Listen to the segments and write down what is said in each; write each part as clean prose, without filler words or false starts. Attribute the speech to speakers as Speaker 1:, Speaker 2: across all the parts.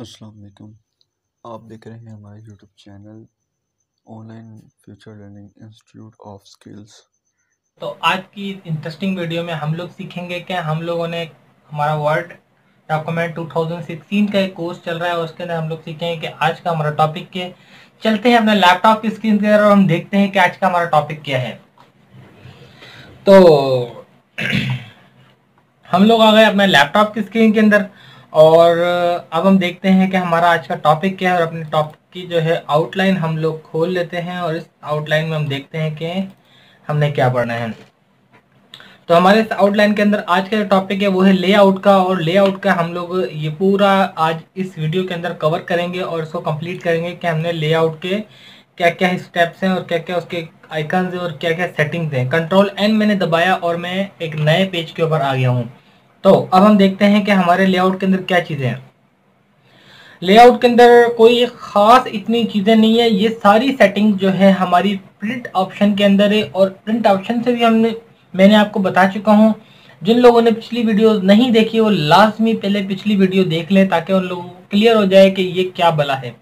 Speaker 1: अस्सलाम वालेकुम। आप देख रहे हैं हमारे YouTube channel online future learning institute of skills.
Speaker 2: तो आज की इंटरेस्टिंग वीडियो में हम लोग सीखेंगे कि हम लोगों ने हमारा वर्ड डॉक्यूमेंट 2016 का एक कोर्स चल रहा है, उसके अंदर हम लोग सीखेंगे कि आज का हमारा टॉपिक क्या है। चलते हैं अपने लैपटॉप की स्क्रीन के अंदर और हम देखते हैं कि आज का हमारा टॉपिक क्या है। तो हम लोग आ गए अपने लैपटॉप की स्क्रीन के अंदर और अब हम देखते हैं कि हमारा आज का टॉपिक क्या है और अपने टॉपिक की जो है आउटलाइन हम लोग खोल लेते हैं और इस आउटलाइन में हम देखते हैं कि हमने क्या पढ़ना है। तो हमारे इस आउटलाइन के अंदर आज का जो टॉपिक है वो है लेआउट का, और लेआउट का हम लोग ये पूरा आज इस वीडियो के अंदर कवर करेंगे और इसको कंप्लीट करेंगे कि हमने लेआउट के क्या क्या स्टेप्स हैं और क्या क्या उसके आइकन्स हैं और क्या क्या सेटिंग्स हैं। कंट्रोल एन मैंने दबाया और मैं एक नए पेज के ऊपर आ गया हूँ। तो अब हम देखते हैं कि हमारे लेआउट के अंदर क्या चीज़ें हैं। लेआउट के अंदर कोई खास इतनी चीज़ें नहीं है, ये सारी सेटिंग जो है हमारी प्रिंट ऑप्शन के अंदर है और प्रिंट ऑप्शन से भी मैंने आपको बता चुका हूँ। जिन लोगों ने पिछली वीडियो नहीं देखी वो लाजमी पहले पिछली वीडियो देख लें ताकि उन लोगों को क्लियर हो जाए कि ये क्या बला है।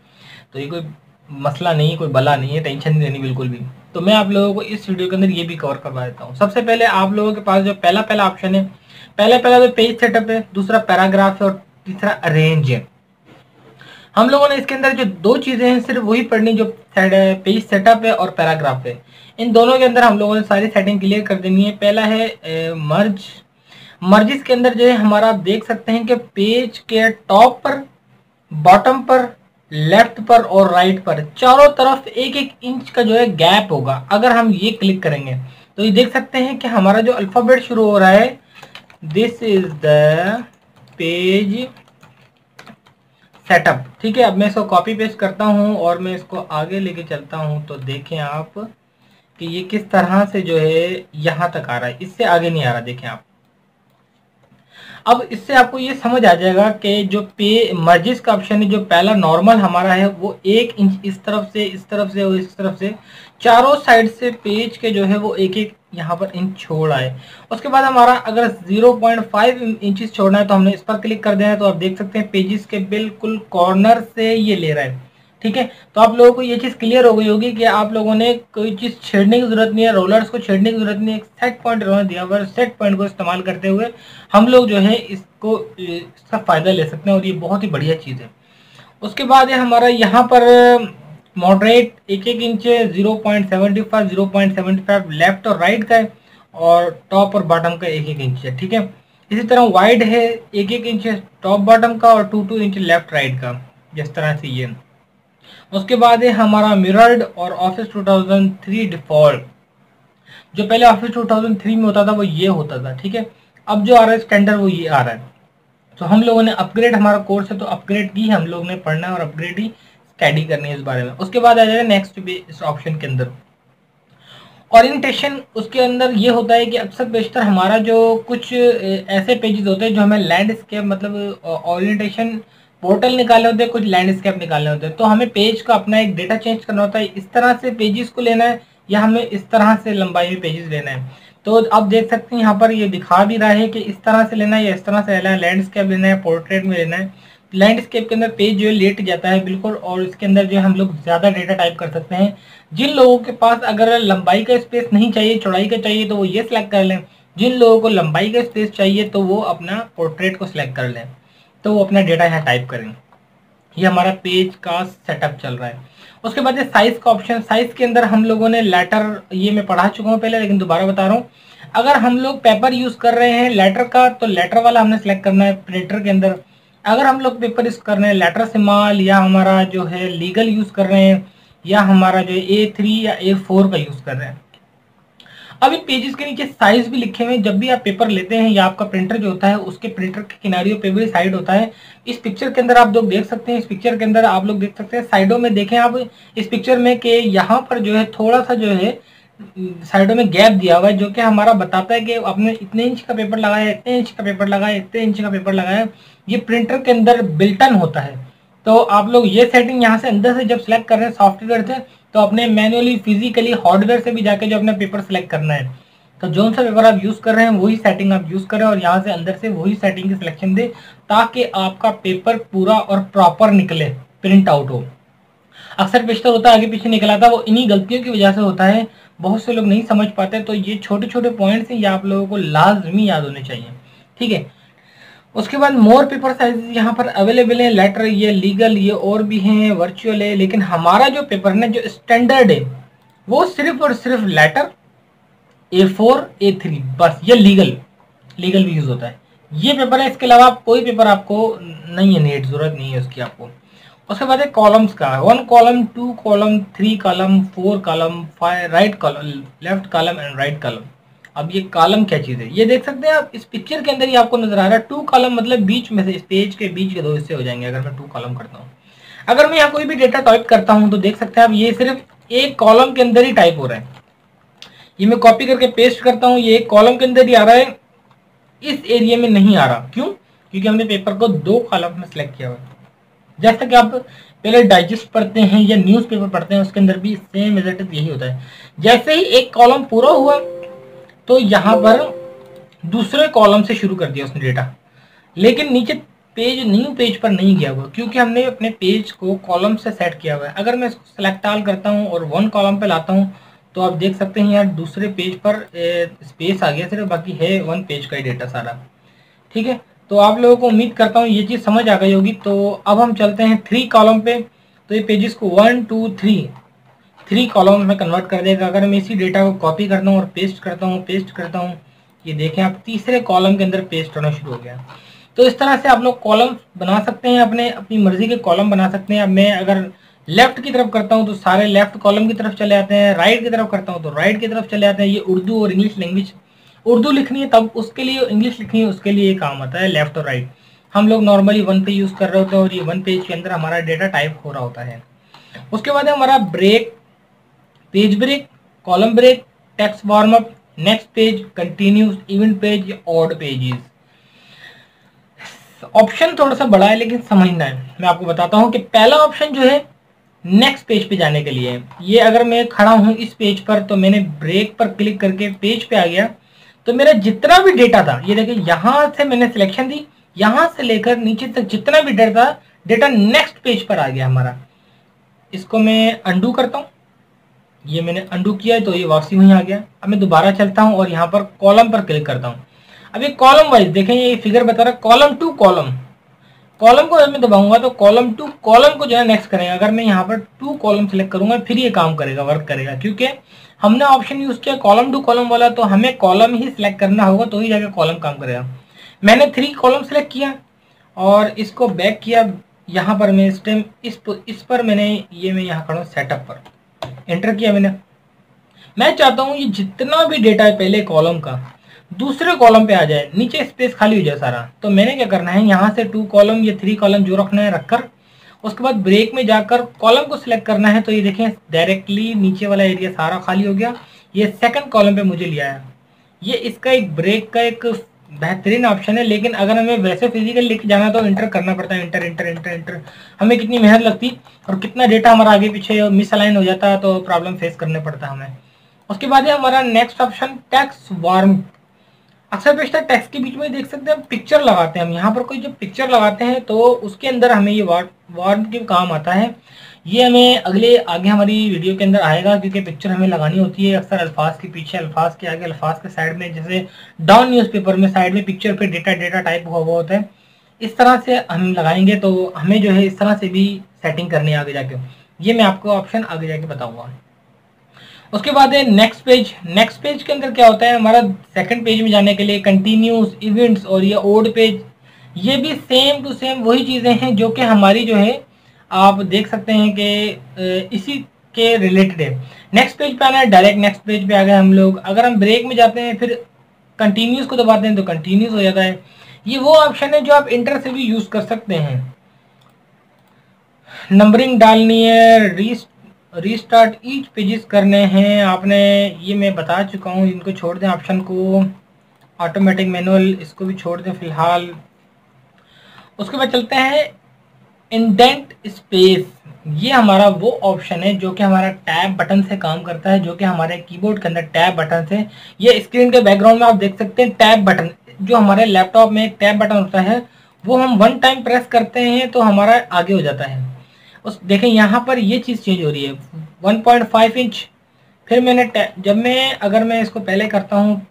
Speaker 2: तो ये कोई मसला नहीं, कोई बला नहीं है, टेंशन नहीं लेनी बिल्कुल भी। तो मैं आप लोगों को इस वीडियो के अंदर ये भी कवर करवा देता हूँ। सबसे पहले आप लोगों के पास जो पहला पहला ऑप्शन है, पहला पहला तो पेज सेटअप है, दूसरा पैराग्राफ है और तीसरा अरेंज है। हम लोगों ने इसके अंदर जो दो चीजें हैं सिर्फ वही पढ़नी, जो पेज सेटअप है और पैराग्राफ है। इन दोनों के अंदर हम लोगों ने सारी सेटिंग क्लियर कर देनी है। पहला है मर्ज। मर्जिस के अंदर जो है हमारा आप देख सकते हैं कि पेज के टॉप पर, बॉटम पर, लेफ्ट पर और राइट पर चारों तरफ एक एक इंच का जो है गैप होगा। अगर हम ये क्लिक करेंगे तो ये देख सकते हैं कि हमारा जो अल्फाबेट शुरू हो रहा है, this is the page setup. ठीक है, अब मैं इसको कॉपी पेस्ट करता हूँ और मैं इसको आगे लेके चलता हूँ। तो देखें आप कि ये किस तरह से जो है यहाँ तक आ रहा है, इससे आगे नहीं आ रहा। देखें आप, अब इससे आपको ये समझ आ जाएगा कि जो पे मर्जिस का ऑप्शन है, जो पहला नॉर्मल हमारा है, वो 1 इंच इस तरफ से, इस तरफ से और इस तरफ से चारों साइड से पेज के जो है वो एक एक यहाँ पर इंच छोड़ा है। उसके बाद हमारा अगर 0.5 इंचेस छोड़ना है तो हमने इस पर क्लिक कर देना है। तो आप देख सकते हैं पेजेस के बिल्कुल कॉर्नर से ये ले रहा है। ठीक है, तो आप लोगों को ये चीज़ क्लियर हो गई होगी कि आप लोगों ने कोई चीज़ छेड़ने की जरूरत नहीं है, रोलर्स को छेड़ने की जरूरत नहीं है। एक सेट पॉइंट उन्होंने दिया हुआ है, सेट पॉइंट को इस्तेमाल करते हुए हम लोग जो है इसका फ़ायदा ले सकते हैं और ये बहुत ही बढ़िया चीज़ है। उसके बाद है हमारा यहाँ पर मॉडरेट, एक एक इंच 0.75 0.75 लेफ्ट और राइट का है और टॉप और बॉटम का एक एक इंच है। ठीक है, इसी तरह वाइड है, एक एक इंच टॉप बॉटम का और 2 2 इंच लेफ्ट राइट का, जिस तरह से ये। उसके बाद है हमारा मिरर्ड और ऑफिस 2003 डिफॉल्ट। जो पहले ऑफिस 2003 में होता था वो ये होता था। ठीक है, अब जो आ रहा है स्टैंडर्ड वो ये आ रहा है। तो हम लोगों ने अपग्रेड, हमारा कोर्स है तो अपग्रेड की हम लोग ने पढ़ना है और अपग्रेड ही स्टडी करनी है इस बारे में। उसके बाद आ जाएगा नेक्स्ट भी इस ऑप्शन के अंदर ओरिएंटेशन। उसके अंदर ये होता है कि अक्सर बेशतर हमारा जो कुछ ऐसे पेजेस होते हैं जो हमें लैंडस्केप मतलब ओरिएंटेशन पोर्टल निकालने होते हैं, कुछ लैंडस्केप निकालने होते हैं। तो हमें पेज का अपना एक डेटा चेंज करना होता है, इस तरह से पेजेस को लेना है या हमें इस तरह से लंबाई में पेजेस लेना है। तो आप देख सकते हैं यहाँ पर ये दिखा भी रहा है कि इस तरह से लेना है या इस तरह से लेना है, लैंडस्केप लेना है, पोर्ट्रेट में लेना है। लैंडस्केप के अंदर पेज जो है लेट जाता है बिल्कुल, और इसके अंदर जो है हम लोग ज़्यादा डेटा टाइप कर सकते हैं। जिन लोगों के पास अगर लंबाई का स्पेस नहीं चाहिए, चौड़ाई का चाहिए, तो वो ये सिलेक्ट कर लें। जिन लोगों को लंबाई का स्पेस चाहिए तो वो अपना पोर्ट्रेट को सिलेक्ट कर लें, तो वो अपना डेटा यहाँ टाइप करें। ये हमारा पेज का सेटअप चल रहा है। उसके बाद साइज का ऑप्शन। साइज के अंदर हम लोगों ने लेटर, ये मैं पढ़ा चुका हूँ पहले लेकिन दोबारा बता रहा हूँ। अगर हम लोग पेपर यूज कर रहे हैं लेटर का तो लेटर वाला हमने सेलेक्ट करना है प्रिंटर के अंदर। अगर हम लोग पेपर यूज कर रहे हैं लेटर स्मॉल, या हमारा जो है लीगल यूज कर रहे हैं, या हमारा जो A3 या A4 का यूज कर रहे हैं। अब इन पेजेस के नीचे साइज भी लिखे हुए हैं। जब भी आप पेपर लेते हैं या आपका प्रिंटर जो होता है उसके प्रिंटर के किनारियों पे भी साइड होता है। इस पिक्चर के अंदर आप लोग देख सकते हैं, इस पिक्चर के अंदर आप लोग देख सकते हैं साइडों में। देखें आप इस पिक्चर में कि यहाँ पर जो है थोड़ा सा जो है साइडों में गैप दिया हुआ है, जो कि हमारा बताता है कि आपने इतने इंच का पेपर लगाया, इतने इंच का पेपर लगाया, इतने इंच का पेपर लगाया। ये प्रिंटर के अंदर बिल्टन होता है। तो आप लोग ये सेटिंग यहाँ से अंदर से जब सेलेक्ट कर रहे हैं सॉफ्टवेयर से, तो अपने मैनुअली फिजिकली हार्डवेयर से भी जाके जो अपना पेपर सेलेक्ट करना है। तो जो सा पेपर आप यूज़ कर रहे हैं वही सेटिंग आप यूज़ करें और यहाँ से अंदर से वही सेटिंग की सिलेक्शन दे, ताकि आपका पेपर पूरा और प्रॉपर निकले, प्रिंट आउट हो। अक्सर पेशतर होता है आगे पीछे निकल आता है, वो इन्हीं गलतियों की वजह से होता है, बहुत से लोग नहीं समझ पाते। तो ये छोटे छोटे पॉइंट्स हैं, ये आप लोगों को लाजमी याद होने चाहिए, ठीक है। उसके बाद मोर पेपर साइज यहाँ पर अवेलेबल है, लेटर, ये लीगल, ये और भी हैं, वर्चुअल है। लेकिन हमारा जो पेपर है ना, जो स्टैंडर्ड है, वो सिर्फ और सिर्फ लेटर A4 A3 बस, ये लीगल भी यूज होता है, ये पेपर है। इसके अलावा कोई पेपर आपको नहीं है, नेट जरूरत नहीं है उसकी आपको। उसके बाद है कॉलम्स का, 1 column, 2 column, 3 column, 4 column, 5 right column, left column and right column. अब ये कॉलम क्या चीज है, ये देख सकते हैं आप इस पिक्चर के अंदर ही आपको नजर आ रहा है। 2 कॉलम मतलब बीच में से, इस पेज के बीच के 2 हिस्से हो जाएंगे अगर मैं 2 कॉलम करता हूँ। अगर मैं यहाँ कोई भी डेटा टाइप करता हूँ तो देख सकते हैं आप, ये सिर्फ एक कॉलम के अंदर ही टाइप हो रहा है। ये मैं कॉपी करके पेस्ट करता हूँ, ये एक कॉलम के अंदर ही आ रहा है, इस एरिया में नहीं आ रहा। क्यों? क्योंकि हमने पेपर को 2 कॉलम में सिलेक्ट किया हुआ है। जैसा कि आप पहले डाइजेस्ट पढ़ते हैं या न्यूज़पेपर पढ़ते हैं, उसके अंदर भी सेम इज इट इज यही होता है। जैसे ही एक कॉलम पूरा हुआ तो यहाँ पर दूसरे कॉलम से शुरू कर दिया उसने डेटा, लेकिन नीचे पेज, न्यू पेज पर नहीं गया हुआ, क्योंकि हमने अपने पेज को कॉलम से सेट किया हुआ है। अगर मैं इसको सेलेक्ट ऑल करता हूँ और 1 कॉलम पे लाता हूँ तो आप देख सकते हैं यार दूसरे पेज पर स्पेस आ गया सिर्फ, बाकी है 1 पेज का ही डेटा सारा, ठीक है। तो आप लोगों को उम्मीद करता हूँ ये चीज़ समझ आ गई होगी। तो अब हम चलते हैं 3 कॉलम पे। तो ये पेजेस को 1 2 3 कॉलम में कन्वर्ट कर देगा। अगर मैं इसी डेटा को कॉपी करता हूँ और पेस्ट करता हूँ, ये देखें आप तीसरे कॉलम के अंदर पेस्ट होना शुरू हो गया। तो इस तरह से आप लोग कॉलम बना सकते हैं, अपनी मर्जी के कॉलम बना सकते हैं। अब मैं अगर लेफ्ट की तरफ करता हूँ तो सारे लेफ्ट कॉलम की तरफ चले आते हैं, राइट की तरफ करता हूँ तो राइट की तरफ चले आते हैं। ये उर्दू और इंग्लिश लैंग्वेज, उर्दू लिखनी है तब उसके लिए, इंग्लिश लिखनी है उसके लिए काम आता है लेफ्ट और राइट। हम लोग नॉर्मली 1 पे यूज कर रहे होते हैं और ये 1 पेज के अंदर हमारा डेटा टाइप हो रहा होता है। उसके बाद है हमारा break, page break, column break, text warm up, next page, continuous, even page, odd pages. Option थोड़ा सा बड़ा है लेकिन समझना है। मैं आपको बताता हूं कि पहला ऑप्शन जो है नेक्स्ट पेज पे जाने के लिए है। ये अगर मैं खड़ा हूं इस पेज पर तो मैंने ब्रेक पर क्लिक करके पेज पे आ गया, तो मेरा जितना भी डेटा था, ये देखिए यहां से मैंने सिलेक्शन दी, यहां से लेकर नीचे तक जितना भी डेटा नेक्स्ट पेज पर आ गया हमारा। इसको मैं अंडू करता हूं, ये मैंने अंडू किया है तो ये वापसी वहीं आ गया। अब मैं दोबारा चलता हूं और यहाँ पर कॉलम पर क्लिक करता हूं। अब ये कॉलम वाइज देखें, ये फिगर बता रहा है कॉलम टू कॉलम, कॉलम को जब मैं दबाऊंगा तो कॉलम टू कॉलम को जो है नेक्स्ट करेगा। अगर मैं यहाँ पर 2 कॉलम सेलेक्ट करूंगा फिर ये काम करेगा, वर्क करेगा, क्योंकि हमने ऑप्शन यूज किया कॉलम टू कॉलम वाला, तो हमें कॉलम ही सिलेक्ट करना होगा तो ही जाकर कॉलम काम करेगा। मैंने 3 कॉलम सेलेक्ट किया और इसको बैक किया। यहाँ पर मैं इस पर मैंने मैं यहाँ खड़ा हूँ सेटअप पर, एंटर किया मैंने। मैं चाहता हूँ ये जितना भी डेटा है पहले कॉलम का दूसरे कॉलम पे आ जाए, नीचे स्पेस खाली हो जाए सारा। तो मैंने क्या करना है, यहाँ से 2 कॉलम या 3 कॉलम जो रखना है रखकर, उसके बाद ब्रेक में जाकर कॉलम को सिलेक्ट करना है। तो ये देखें डायरेक्टली नीचे वाला एरिया सारा खाली हो गया, ये सेकंड कॉलम पे मुझे लिया है। ये इसका एक ब्रेक का एक बेहतरीन ऑप्शन है। लेकिन अगर हमें वैसे फिजिकल लेके जाना तो इंटर करना पड़ता है, इंटर हमें कितनी मेहनत लगती और कितना डेटा हमारा आगे पीछे मिसअलाइन हो जाता, तो प्रॉब्लम फेस करने पड़ता है हमें। उसके बाद है हमारा नेक्स्ट ऑप्शन टेक्स्ट वार्म। अक्सर बेशतर टेक्स्ट के बीच में देख सकते हैं पिक्चर लगाते हैं हम। यहाँ पर कोई जो पिक्चर लगाते हैं तो उसके अंदर हमें ये वार्म के काम आता है। ये हमें आगे हमारी वीडियो के अंदर आएगा, क्योंकि पिक्चर हमें लगानी होती है अक्सर अल्फाज के पीछे, अल्फाज के आगे, अल्फाज के साइड में। जैसे डाउन न्यूज़पेपर में साइड में पिक्चर पे डेटा टाइप हुआ होता है, इस तरह से हम लगाएंगे तो हमें जो है इस तरह से भी सेटिंग करनी है आगे जाके। ये मैं आपको ऑप्शन आगे जाके बताऊंगा। उसके बाद है नेक्स्ट पेज के अंदर क्या होता है, हमारा सेकंड पेज में जाने के लिए कंटिन्यूस, इवेंट्स और ये ओड पेज, ये भी सेम टू सेम वही चीज़ें हैं जो कि हमारी जो है आप देख सकते हैं कि इसी के रिलेटेड है। नेक्स्ट पेज पे आना है, डायरेक्ट नेक्स्ट पेज पे आ गए हम लोग। अगर हम ब्रेक में जाते हैं फिर कंटिन्यूस को दबाते हैं तो कंटिन्यूस हो जाता है। ये वो ऑप्शन है जो आप इंटर से भी यूज कर सकते हैं। नंबरिंग डालनी है, रीस्टार्ट ईच पेजेस करने हैं आपने, ये मैं बता चुका हूँ। इनको छोड़ दें ऑप्शन को, ऑटोमेटिक मैनुअल इसको भी छोड़ दें फिलहाल। उसके बाद चलते हैं इंडेंट स्पेस। ये हमारा वो ऑप्शन है जो कि हमारा टैब बटन से काम करता है, जो कि हमारे कीबोर्ड के अंदर टैब बटन से, ये स्क्रीन के बैकग्राउंड में आप देख सकते हैं टैब बटन, जो हमारे लैपटॉप में एक टैब बटन होता है, वो हम वन टाइम प्रेस करते हैं तो हमारा आगे हो जाता है। उस देखें यहाँ पर ये चीज़ चेंज हो रही है 1.5 इंच। फिर मैंने जब मैं अगर मैं इसको पहले करता हूँ,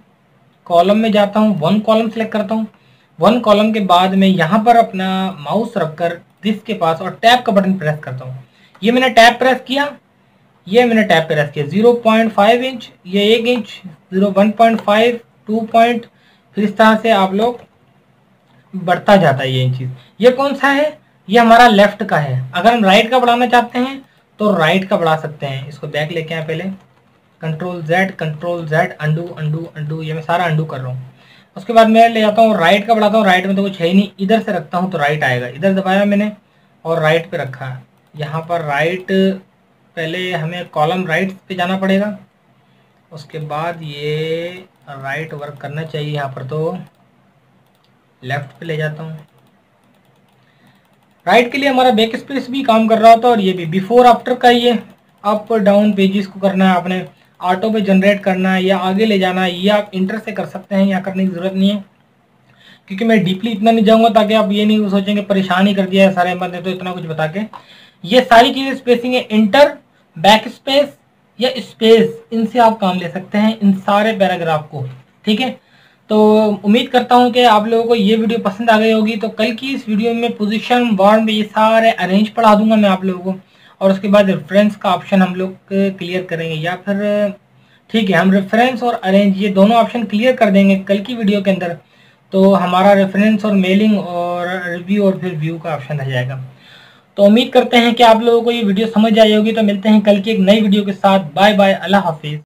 Speaker 2: कॉलम में जाता हूँ, वन कॉलम सेलेक्ट करता हूँ, वन कॉलम के बाद मैं यहाँ पर अपना माउस रखकर दिस के पास और टैब का बटन प्रेस करता हूँ। ये मैंने टैब प्रेस किया, ये मैंने टैब प्रेस किया 0.5 इंच, ये 1 इंच, 1.5, 2 पॉइंट, फिर इस तरह से आप लोग बढ़ता जाता है ये इंचीज। ये कौन सा है? ये हमारा लेफ्ट का है। अगर हम राइट का बढ़ाना चाहते हैं तो राइट का बढ़ा सकते हैं। इसको बैक लेके आए पहले, control Z, undo undo undo, ये मैं सारा अंडू कर रहा हूँ। उसके बाद मैं ले जाता हूँ राइट का बढ़ाता हूँ, राइट में तो कुछ है ही नहीं, इधर से रखता हूँ तो राइट आएगा। इधर दबाया मैंने और राइट पे रखा। यहाँ पर राइट, पहले हमें कॉलम राइट पे जाना पड़ेगा, उसके बाद ये राइट वर्क करना चाहिए। यहाँ पर तो लेफ्ट पे ले जाता हूँ। राइट के लिए हमारा बैक स्पेस भी काम कर रहा होता है और ये भी बिफोर आफ्टर का, ये अप डाउन पेजेस को करना है आपने, ऑटो पे जनरेट करना है या आगे ले जाना है, ये आप इंटर से कर सकते हैं, यहाँ करने की ज़रूरत नहीं है क्योंकि मैं डीपली इतना नहीं जाऊँगा ताकि आप ये नहीं सोचेंगे परेशान ही कर दिया है सारे बंदे तो इतना कुछ बता के। ये सारी चीज़ें स्पेसिंग है, इंटर, बैक स्पेस या स्पेस, इनसे आप काम ले सकते हैं इन सारे पैराग्राफ को। ठीक है, तो उम्मीद करता हूं कि आप लोगों को ये वीडियो पसंद आ गई होगी। तो कल की इस वीडियो में पोजीशन बार में ये सारे अरेंज पढ़ा दूंगा मैं आप लोगों को, और उसके बाद रेफरेंस का ऑप्शन हम लोग क्लियर करेंगे, या फिर ठीक है हम रेफरेंस और अरेंज ये दोनों ऑप्शन क्लियर कर देंगे कल की वीडियो के अंदर। तो हमारा रेफरेंस और मेलिंग और रिव्यू और फिर व्यू का ऑप्शन रह जाएगा। तो उम्मीद करते हैं कि आप लोगों को ये वीडियो समझ आई होगी। तो मिलते हैं कल की एक नई वीडियो के साथ। बाय बाय, अल्लाह हाफिज़।